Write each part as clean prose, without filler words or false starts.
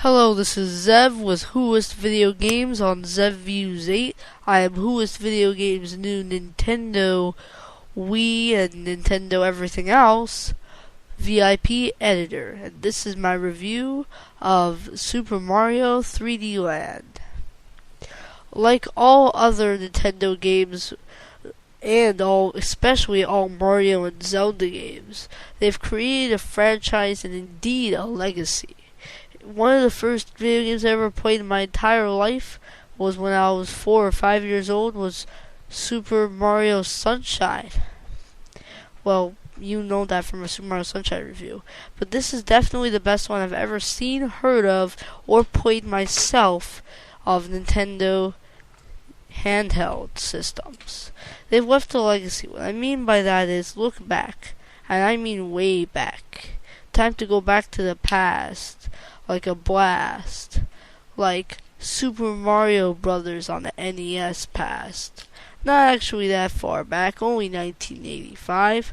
Hello, this is Zev with whoolist Video Games on Zev Views 8. I am whoolist Video Games' new Nintendo Wii and Nintendo everything else VIP editor. And this is my review of Super Mario 3D Land. Like all other Nintendo games, and especially all Mario and Zelda games, they've created a franchise and indeed a legacy. One of the first video games I ever played in my entire life was when I was 4 or 5 years old, was Super Mario Sunshine. Well, you know that from a Super Mario Sunshine review. But this is definitely the best one I've ever seen, heard of, or played myself of Nintendo handheld systems. They've left a legacy. What I mean by that is look back, and I mean way back. Time to go back to the past, like a blast, like Super Mario Brothers on the NES past. Not actually that far back, only 1985.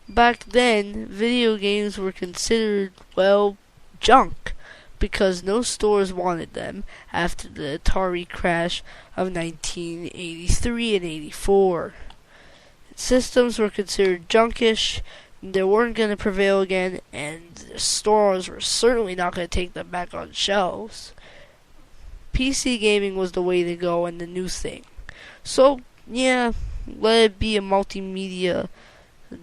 Back then, video games were considered, well, junk, because no stores wanted them after the Atari crash of 1983 and 84. Systems were considered junkish. They weren't going to prevail again, and the stores were certainly not going to take them back on shelves. PC gaming was the way to go and the new thing. So, yeah, let it be a multimedia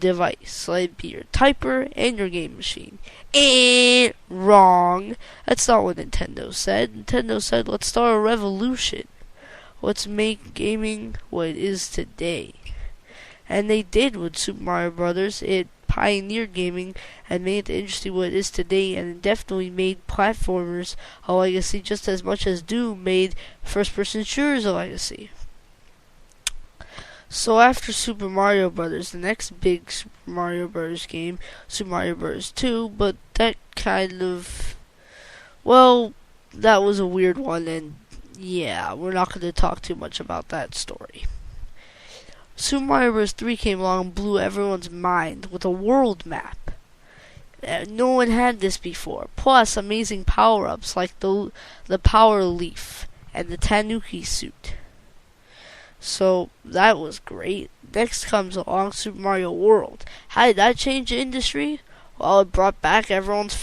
device. Let it be your typer and your game machine. And wrong. That's not what Nintendo said. Nintendo said, let's start a revolution. Let's make gaming what it is today. And they did with Super Mario Brothers. It pioneered gaming and made the industry what it is today, and it definitely made platformers a legacy just as much as Doom made first-person shooters a legacy. So after Super Mario Brothers, the next big Super Mario Brothers game, Super Mario Brothers 2, but that kind of, well, that was a weird one, and yeah, we're not going to talk too much about that story. Super Mario Bros. 3 came along and blew everyone's mind with a world map. No one had this before. Plus, amazing power-ups like the Power Leaf and the Tanuki suit. So, that was great. Next comes along Super Mario World. How did that change the industry? Well, it brought back everyone's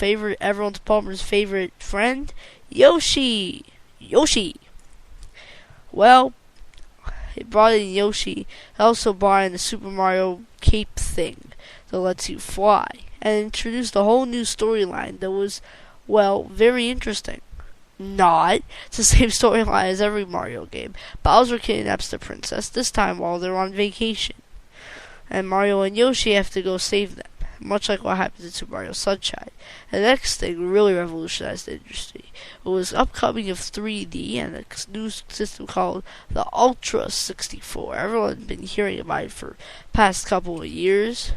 Palmer's favorite friend, Yoshi. Well, it brought in Yoshi. It also brought in the Super Mario cape thing that lets you fly, and introduced a whole new storyline that was, well, very interesting. Not. It's the same storyline as every Mario game. Bowser kidnaps the princess, this time while they're on vacation. And Mario and Yoshi have to go save them, much like what happened in Super Mario Sunshine. The next thing really revolutionized the industry. It was upcoming of 3D and a new system called the Ultra 64. Everyone's been hearing about it for past couple of years,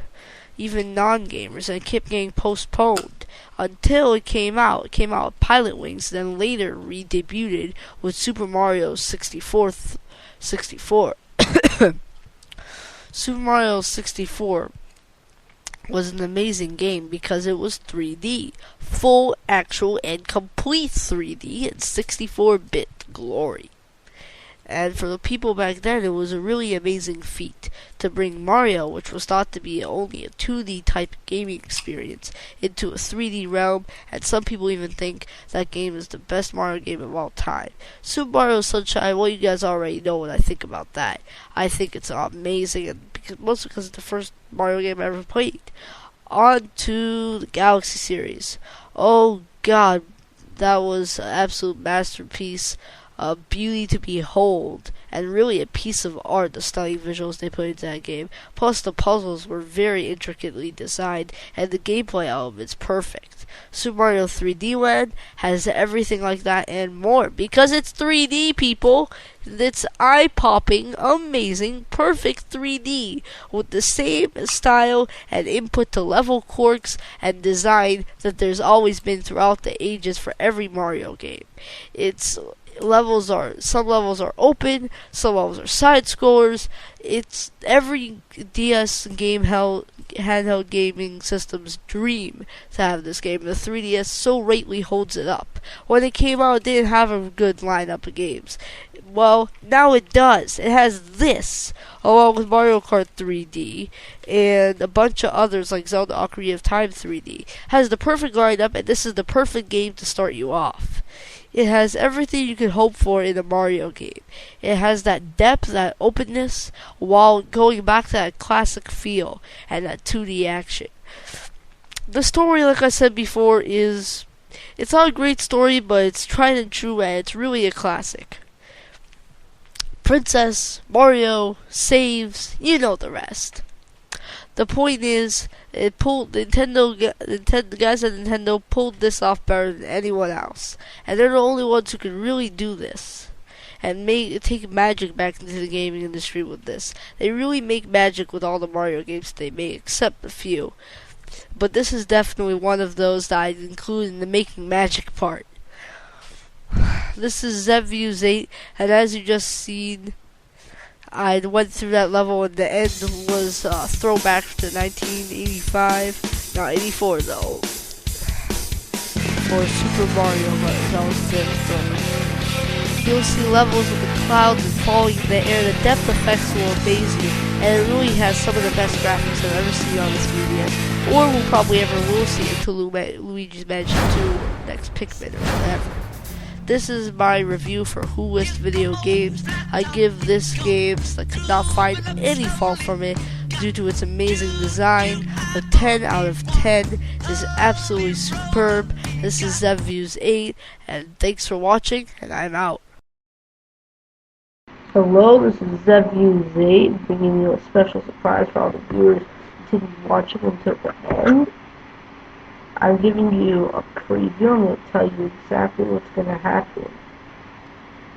even non-gamers, and it kept getting postponed until it came out. It came out with Pilot Wings, then later re-debuted with Super Mario 64. Super Mario 64 was an amazing game because it was 3D. Full, actual, and complete 3D in 64-bit glory. And for the people back then, it was a really amazing feat to bring Mario, which was thought to be only a 2D type gaming experience, into a 3D realm, and some people even think that game is the best Mario game of all time. Super Mario Sunshine, well, you guys already know what I think about that. I think it's amazing, and mostly because it's the first Mario game I ever played. On to the Galaxy series. Oh god, that was an absolute masterpiece. A beauty to behold, and really a piece of art, the stunning visuals they put into that game. Plus the puzzles were very intricately designed, and the gameplay elements perfect. Super Mario 3D Land has everything like that and more, because it's 3D, people! It's eye-popping, amazing, perfect 3D, with the same style and input to level quirks and design that there's always been throughout the ages for every Mario game. Some levels are open, some levels are side scrollers. It's every DS game handheld gaming system's dream to have this game. The 3DS so rightly holds it up. When it came out, it didn't have a good lineup of games. Well, now it does. It has this, along with Mario Kart 3D and a bunch of others like Zelda Ocarina of Time 3D. Has the perfect lineup, and this is the perfect game to start you off. It has everything you could hope for in a Mario game. It has that depth, that openness, while going back to that classic feel and that 2D action. The story, like I said before, it's not a great story, but it's tried and true, and it's really a classic. Princess, Mario, saves, you know the rest. The point is, the guys at Nintendo pulled this off better than anyone else, and they're the only ones who can really do this and take magic back into the gaming industry with this. They really make magic with all the Mario games they make, except a few. But this is definitely one of those that I'd include in the making magic part. This is ZevViews 8, and as you just seen, I went through that level, and the end was throwback to 1985, not 84 though, for Super Mario, but that was the throwback. You'll see levels with the clouds and falling in the air. The depth effects will amaze you, and it really has some of the best graphics I've ever seen on this 3DS, or will probably ever will see until Luigi's Mansion 2 or next Pikmin or whatever. This is my review for whoolist video games. I give this game, I could not find any fault from it due to its amazing design. A 10 out of 10 is absolutely superb. This is ZevViews 8, and thanks for watching, and I'm out. Hello, this is ZevViews 8, bringing you a special surprise for all the viewers who continue watching until the end. I'm giving you a preview. I'm going to tell you exactly what's going to happen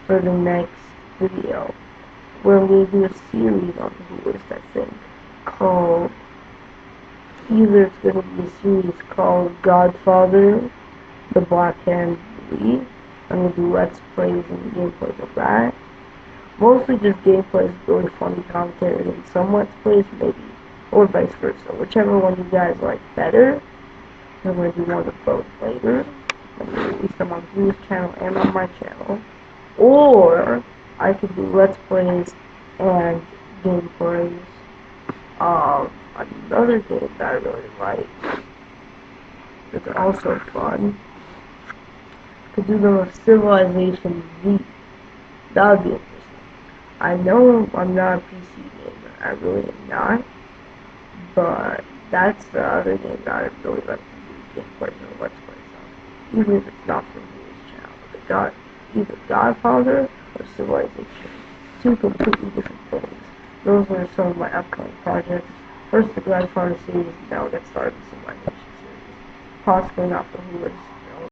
for the next video. We're going to do a series on whoolist, I think, called, either it's going to be a series called Godfather, the Black Hand League. I'm going to do Let's Plays and gameplays of that. Mostly just gameplays, really funny commentary, and some Let's Plays maybe, or vice versa. Whichever one you guys like better. I'm going to do one of both later. I'm going to release them on Drew's channel and on my channel. Or I could do Let's Plays and gameplays of another game that I really like. It's also fun. I could do them of Civilization Z. That would be interesting. I know I'm not a PC gamer. I really am not. But that's the other game that I really like to do gameplays or Let's Plays on. Even if it's not from Drew's channel. Either Godfather or Civilization. Two completely different things. Those are some of my upcoming projects. First the Godfather series, and now I'll get started with the Civilization series. Possibly not for whoolist.